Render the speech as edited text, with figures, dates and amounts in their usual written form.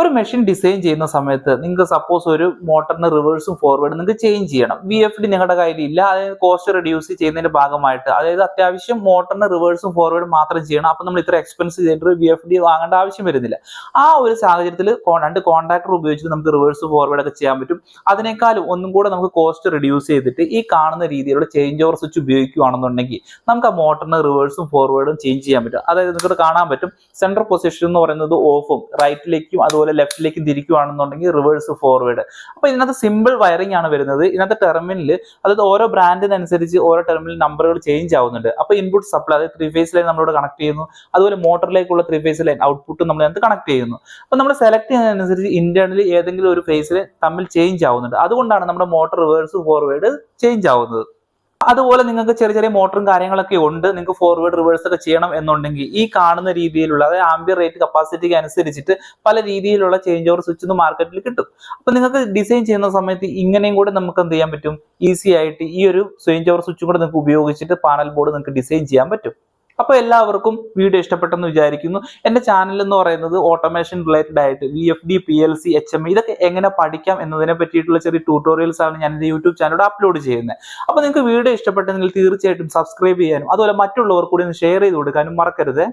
ഒരു machine design ചെയ്യുന്ന സമയത്ത് നിങ്ങൾക്ക് സപ്പോസ് ഒരു മോട്ടറിന് റിവേഴ്സും ഫോർവേഡും നിങ്ങൾക്ക് ചേഞ്ച് ചെയ്യണം. VFD നിങ്ങളുടെ കയ്യിലില്ല, അതായത് കോസ്റ്റ് റെഡ്യൂസ് ചെയ്യുന്നതിന്റെ ഭാഗമായിട്ട്, അതായത് അത്യാവശ്യം മോട്ടറിന് റിവേഴ്സും ഫോർവേഡും മാത്രം ചെയ്യണം. അപ്പൊ നമ്മൾ ഇത്ര എക്സ്പെൻസ് ചെയ്തിട്ട് VFD വാങ്ങേണ്ട ആവശ്യം വരുന്നില്ല. ആ ഒരു സാഹചര്യത്തിൽ രണ്ട് കോൺടാക്ടർ ഉപയോഗിച്ചിട്ട് നമുക്ക് റിവേഴ്സ് ഫോർവേഡ് ഒക്കെ ചെയ്യാൻ പറ്റും. അതിനേക്കാളും ഒന്നും കൂടെ നമുക്ക് കോസ്റ്റ് റിഡ്യൂസ് ചെയ്തിട്ട് ഈ കാണുന്ന രീതിയിലുള്ള ചേഞ്ച് ഓവർ സ്വിച്ച് ഉപയോഗിക്കുകയാണെന്നുണ്ടെങ്കിൽ നമുക്ക് ആ മോട്ടറിന് റിവേഴ്സും ഫോർവേഡും ചേഞ്ച് ചെയ്യാൻ പറ്റും. അതായത് നിങ്ങൾക്ക് കാണാൻ പറ്റും സെൻട്രൽ പൊസിഷൻ എന്ന് പറയുന്നത് ഓഫും റൈറ്റിലേക്കും അതുപോലെ ലെഫ്റ്റിലേക്കും തിരിക്കുകയാണെന്നുണ്ടെങ്കിൽ റിവേഴ്സ് ഫോർവേഡ്. അപ്പൊ ഇതിനകത്ത് സിമ്പിൾ വയറിംഗ് ആണ് വരുന്നത്. ഇതിനകത്ത് ടെർമിനൽ, അതായത് ഓരോ ബ്രാൻഡിനനുസരിച്ച് ഓരോ ടെർമിനൽ നമ്പറുകൾ ചേഞ്ച് ആവുന്നുണ്ട്. അപ്പൊ ഇൻപുട്ട് സപ്ലൈ, അതായത് 3 ഫേസ് ലൈൻ നമ്മളോട് കണക്ട് ചെയ്യുന്നു, അതുപോലെ മോട്ടറിലേക്കുള്ള 3 ഫേസ് ലൈൻ ഔട്ട്പുട്ട് നമ്മൾ അതിനകത്ത് കണക്ട് ചെയ്യുന്നു. അപ്പൊ നമ്മൾ സെലക്ട് ചെയ്യുന്നതിനനുസരിച്ച് ഇന്റേണലി ഏതെങ്കിലും ഒരു ഫേസിൽ തമ്മിൽ ചേഞ്ച് ആവുന്നുണ്ട്. അതുകൊണ്ടാണ് നമ്മുടെ മോട്ടർ റിവേഴ്സ് ഫോർവേഡ് ചേഞ്ച് ആവുന്നത്. അതുപോലെ നിങ്ങൾക്ക് ചെറിയ ചെറിയ മോട്ടറും കാര്യങ്ങളൊക്കെ ഉണ്ട്, നിങ്ങൾക്ക് ഫോർവേഡ് റിവേഴ്സ് ഒക്കെ ചെയ്യണം എന്നുണ്ടെങ്കിൽ ഈ കാണുന്ന രീതിയിലുള്ള, അതായത് ആംബിയർ റേറ്റ് കപ്പാസിറ്റിക്ക് അനുസരിച്ചിട്ട് പല രീതിയിലുള്ള ചേഞ്ച് ഓവർ സ്വിച്ച് മാർക്കറ്റിൽ കിട്ടും. അപ്പൊ നിങ്ങൾക്ക് ഡിസൈൻ ചെയ്യുന്ന സമയത്ത് ഇങ്ങനെയും കൂടെ നമുക്ക് എന്ത് ചെയ്യാൻ പറ്റും, ഈസി ആയിട്ട് ഈ ഒരു ചേഞ്ച് ഓവർ സ്വിച്ചും കൂടെ നിങ്ങൾക്ക് ഉപയോഗിച്ചിട്ട് പാനൽ ബോർഡ് നിങ്ങൾക്ക് ഡിസൈൻ ചെയ്യാൻ പറ്റും. അപ്പോൾ എല്ലാവർക്കും വീഡിയോ ഇഷ്ടപ്പെട്ടെന്ന് വിചാരിക്കുന്നു. എൻ്റെ ചാനൽ എന്ന് പറയുന്നത് ഓട്ടോമേഷൻ റിലേറ്റഡ് ആയിട്ട് VFD, PLC, HMI ഇതൊക്കെ എങ്ങനെ പഠിക്കാം എന്നതിനെ പറ്റിയിട്ടുള്ള ചെറിയ ട്യൂട്ടോറിയൽസ് ആണ് ഞാൻ എൻ്റെ യൂട്യൂബ് ചാനലിലൂടെ അപ്ലോഡ് ചെയ്യുന്നത്. അപ്പോൾ നിങ്ങൾക്ക് വീഡിയോ ഇഷ്ടപ്പെട്ടെങ്കിൽ തീർച്ചയായിട്ടും സബ്സ്ക്രൈബ് ചെയ്യാനും അതുപോലെ മറ്റുള്ളവർ കൂടി ഒന്ന് ഷെയർ ചെയ്ത് കൊടുക്കാനും മറക്കരുത്.